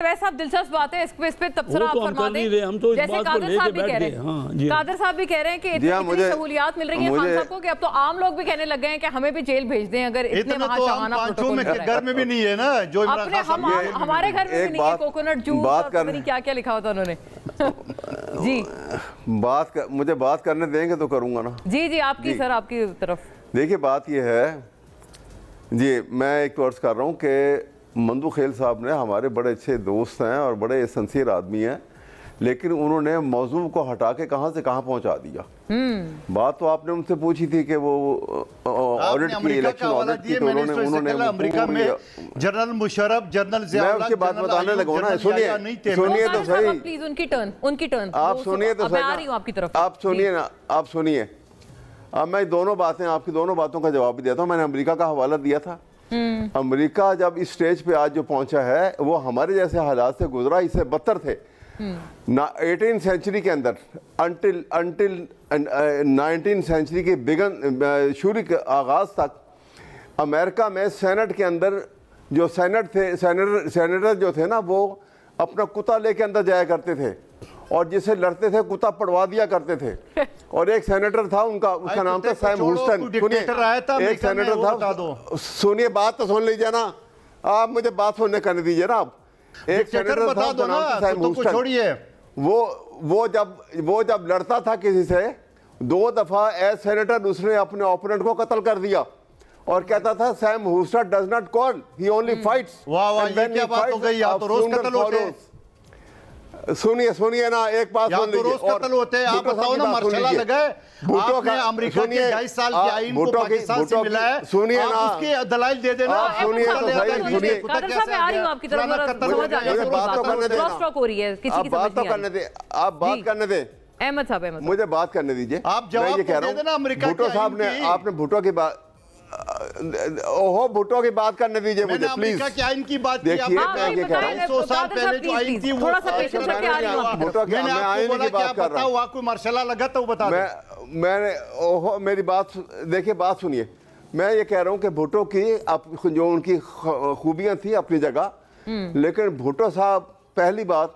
वैसे आप दिलचस्प बात है, इस पे तबसरा आप फरमा दें। हम तो जैसे कादर साहब भी कह रहे हैं, कादर साहब भी कह रहे हैं कि इतनी सहूलियात मिल रही है खान साहब को कि अब तो आम लोग भी कहने लग गए हैं कि हमें भी जेल भेज दें अगर इतने महाशाहाना प्रोटोकॉल कर रहे हैं। घर में भी नहीं है ना जो अपने हमारे घर में भी नहीं है, कोकोनट जूस और पता नहीं क्या क्या लिखा होता उन्होंने। जी मुझे बात करने देंगे तो करूंगा ना। जी जी आपकी सर आपकी तरफ। देखिए बात ये है जी, मैं एक तो अर्ज कर रहा हूँ कि मंदू खेल साहब ने हमारे बड़े अच्छे दोस्त हैं और बड़े सिंसियर आदमी हैं, लेकिन उन्होंने मौजू को हटा के कहाँ से कहाँ पहुँचा दिया। बात तो आपने उनसे पूछी थी कि वो ऑडिट की, इलेक्शन ऑडिट की, तो उन्होंने अमेरिका में जनरल मुशर्रफ, जनरल मैं उसकी बात बताने लगा ना। सुनिए तो सही, प्लीज उनकी टर्न आप सुनिए तो सही, आप सुनिए ना, आप सुनिए। अब मैं दोनों बातों का जवाब भी देता हूँ। मैंने अमेरिका का हवाला दिया था। अमेरिका जब इस स्टेज पे आज जो पहुंचा है वो हमारे जैसे हालात से गुजरा, इससे बदतर थे। 18th सेंचुरी के अंदर अंटिल 19th सेंचुरी के शुरू के आगाज तक अमेरिका में सेनेट के अंदर जो सेनेटर जो थे ना, वो अपना कुत्ता लेके अंदर जाया करते थे और जिसे लड़ते थे कुत्ता पड़वा दिया करते थे। और एक सेनेटर था उनका, उसका नाम था सैम ह्यूस्टन। एक सेनेटर था, सुनिए बात तो सुन लीजिए ना, आप मुझे बात सुनने करने दीजिए ना। आप एक सेनेटर था, उसका नाम था सैम ह्यूस्टन। वो जब लड़ता था किसी से, 2 दफा एज सेनेटर उसने अपने ओपोनेंट को कत्ल कर दिया और कहता था Sam Houston does not call, he only fights. ये क्या बात हो गई, आप तो रोज कत्ल होते हैं। सुनिए ना, एक बात सुन लीजिए। रोज कत्ल होते हैं, आप बताओ ना, मार्शल लगा है आपने अमेरिका के 22 साल के आईन को पाकिस्तान से मिला है, सुनिए ना, उसके दलाइल दे देना। सुनिए तो सही, सुनिए। कादर साहब मैं आ रही हूं आपकी तरफ, समझ आ गया, बात तो करने दें, क्रॉस टॉक हो रही है, किसी की बात तो करने दें, आप बात करने दें। अहमद साहब मुझे बात करने दीजिए। आप जवाब दे देना। अमेरिका भुट्टो साहब ने, आपने भुट्टो की बात, ओहो भुट्टो की बात करने दीजिए मुझे प्लीज। की बात देखिए मैं ये कह रहा हूं, 100 साल पहले जो आईन थी, थोड़ा सा पेशेंस रखिए। आ रही हूं भुट्टो की, मैं आईन की बात कर रहा हूं। आपको मार्शल लगा तो बता दो। मैंने ओहो मेरी बात देखिए, बात सुनिए। मैं ये कह रहा हूं कि भुट्टो की जो उनकी खूबियां थी अपनी जगह, लेकिन भुट्टो साहब, पहली बात,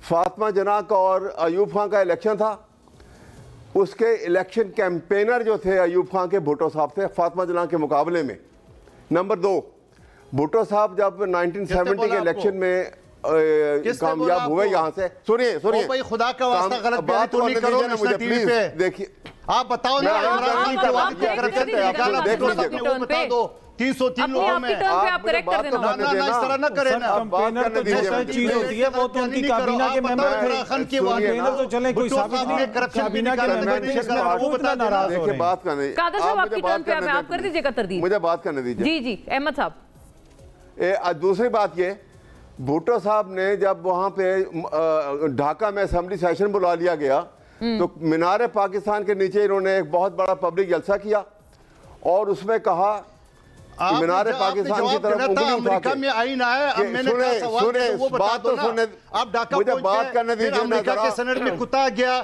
फातिमा जना का और अयूब खान का इलेक्शन था, उसके इलेक्शन कैंपेनर जो थे अयूब खान के, भुट्टो साहब थे फातिमा जना के मुकाबले में। नंबर 2, भुट्टो साहब जब 1970 के इलेक्शन में कामयाब हुए, यहाँ से सुनिए भाई, खुदा का वास्ता गलत बात तो नहीं करो ना मुझे प्लीज। देखिए आप बताओ ना, देख लीजिए, बता दो 303 लोगों में आप करेक्ट कर देना, इस तरह ना करें ना। कंपेनर तो जैसा चीज होती है, वो तो उनकी काबीना के मेंबर थे। की बात कंपेनर तो चले, कोई साबित नहीं, काबीना के मेंबर थे, वो इतना नाराज हो रहे हैं। बात करने, कादर साहब आपकी टर्न पे है, आप कर दीजिएगा तरदीद। मुझे बात करने दीजिए। जी जी अहमद साहब। दूसरी बात ये, भुट्टो साहब ने जब वहां पे ढाका में असेंबली सेशन बुला लिया गया, तो मीनार पाकिस्तान के नीचे इन्होंने एक बहुत बड़ा पब्लिक जलसा किया और उसमें कहा मीनार पाकिस्तान की तरफ उंगली उठा के, में आईन आया। अब मैंने कहा सवाल तो वो बता दो ना। आप ढाका मुझे बात करने दीजिए। अमेरिका के सेनेट में कुत्ता गया,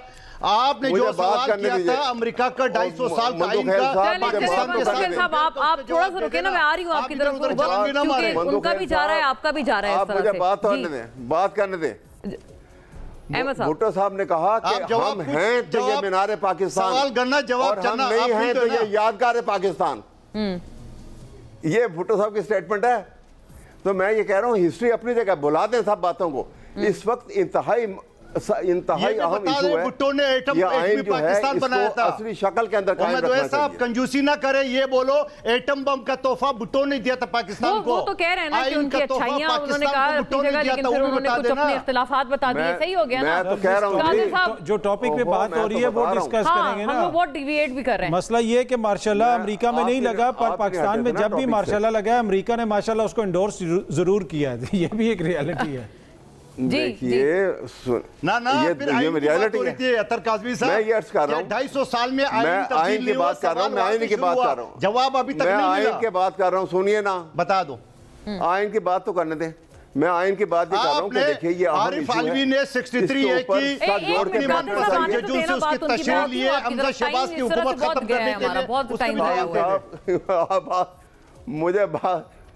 आपने जो सवाल किया था अमेरिका का 250 साल का आईन का, साहब आप थोड़ा सा रुके ना, मैं आ रही हूँ आपकी तरफ, क्योंकि उनका भी जा रहा है, आपका भी जा रहा है। आप मुझे बात करने दें। भुट्टो साहब ने कहा कि हम हैं तो ये मीनार पाकिस्तान, सवाल करना जवाब और हम नहीं हैं तो ये यादगार पाकिस्तान। ये भुट्टो साहब की स्टेटमेंट है। तो मैं ये कह रहा हूँ, हिस्ट्री अपनी जगह, भुला दें सब बातों को। इस वक्त इंतहाई अहम इशू है। भुट्टो ने एटम पाकिस्तान बनाया था, असली शक्ल के अंदर कायम रखना चाहिए। आप कंजूसी ना करें, ये बोलो एटम बम का तोहफा भुट्टो ने दिया था पाकिस्तान को। वो तो कह रहे हैं ना कि उनकी अच्छाइयां उन्होंने कहा अपनी जगह, लेकिन फिर उन्होंने कुछ अपने इख्तिलाफात बता दिए। सही हो गया ना। मैं तो कह रहा हूं जो टॉपिक पे बात हो रही है वो डिस्कस करेंगे ना। हम बहुत डिविएट भी कर रहे हैं। मसला ये है कि मार्शाल्लाह अमेरिका में नहीं लगा, पर पाकिस्तान में जब भी मार्शाल्लाह लगा, अमेरिका ने मार्शाल्लाह उसको एंडोर्स जरूर किया है। ये भी एक रियलिटी है। देखिए ना फिर ये रियलिटी है। अतर काज़मी साहब, मैं ये अर्ज कर रहा हूं, 250 साल में आईन की बात कर रहा हूं, मैं आईन की बात कर रहा हूं। जवाब अभी तक नहीं मिला। आईन की बात कर रहा हूं, सुनिए ना, बता दो। आईन की बात तो करने दें। मैं आईन की बात भी कर रहा हूं कि देखिए ये आरिफ अलवी ने 63 ए की जोड़ के उसकी तशरीह लिए हमजा शहबाज की हुकूमत खत्म करने के लिए। मुझे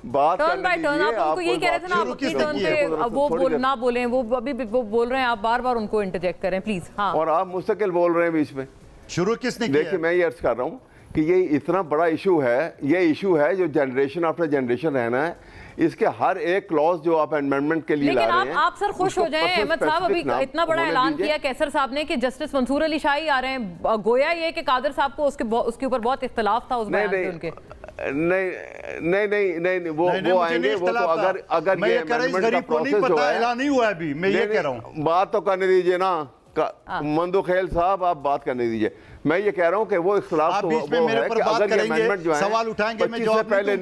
بات ٹرن بائی ٹرن آپ ان کو یہی کہہ رہے تھے نا، آپ اپنی ٹرن پہ وہ نہ بولیں، وہ ابھی وہ بول رہے ہیں، آپ بار بار ان کو انٹرجیکٹ کریں پلیز. ہاں اور آپ مستقل بول رہے ہیں بیچ میں. شروع کس نے کیا؟ دیکھیں میں یہ عرض کر رہا ہوں کہ یہ اتنا بڑا ایشو ہے، یہ ایشو ہے جو جنریشن آفٹر جنریشن رہنا ہے. اس کے ہر ایک کلاس جو آپ امینڈمنٹ کے لیے لا رہے ہیں، لیکن آپ سر خوش ہو جائیں. احمد صاحب ابھی اتنا بڑا اعلان کیا کیسر صاحب نے کہ جسٹس منصور علی شاہ ہی آ رہے ہیں. گویا یہ کہ قادر صاحب کو اس کے اوپر بہت اختلاف تھا اس بیان پہ ان کے. نہیں وہ آئیں گے. وہ تو اگر یہ امینڈمنٹ کا پروسیس جو ہے اعلان نہیں ہوا ہے ابھی، میں یہ کہہ رہا ہوں. بات تو کرنے دیجئے نا مندو خیل صاحب، آپ بات کرنے دیجئے. میں یہ کہہ رہا ہوں کہ وہ اختلاف تو وہ ہے کہ اگر یہ امینڈمنٹ جو ہے 25 سے پہلے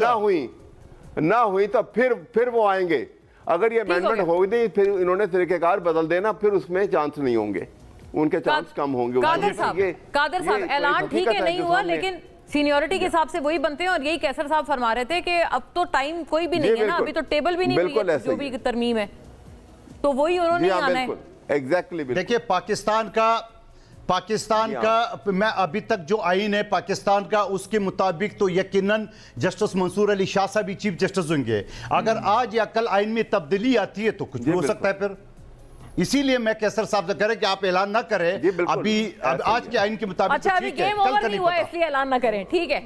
نہ ہوئی تو پھر وہ آئیں گے. اگر یہ امینڈمنٹ ہو گئی پھر انہوں نے طریقہ کار بدل دینا، پھر اس میں چانس نہیں ہوں گے، ان کے چانس کم ہوں گے. قادر صاحب اعلان ٹھیک ہے نہیں ہوا، لیکن سینیورٹی کے حساب سے وہی بنتے ہیں. اور یہی کیسر صاحب فرما رہے تھے کہ اب تو ٹائم کوئی بھی نہیں ہے نا، ابھی تو ٹیبل بھی نہیں ہوئی ہے جو بھی ترمیم ہے، تو وہی انہوں نے آنا ہے. دیکھیں پاکستان کا میں ابھی تک جو آئین ہے پاکستان کا، اس کے مطابق تو یقیناً جسٹس منصور علی شاہ صاحب ہی چیف جسٹس ہوں گے. اگر آج یا کل آئین میں تبدیلی آتی ہے تو کچھ بھی ہو سکتا ہے پھر. اسی لیے میں کیسر صاحب سے کہہ رہا کہ آپ اعلان نہ کریں ابھی، آج کے آئین کے مطابق. اچھا ابھی گیم اوور نہیں ہوا ہے اس لیے اعلان نہ کریں، ٹھیک ہے.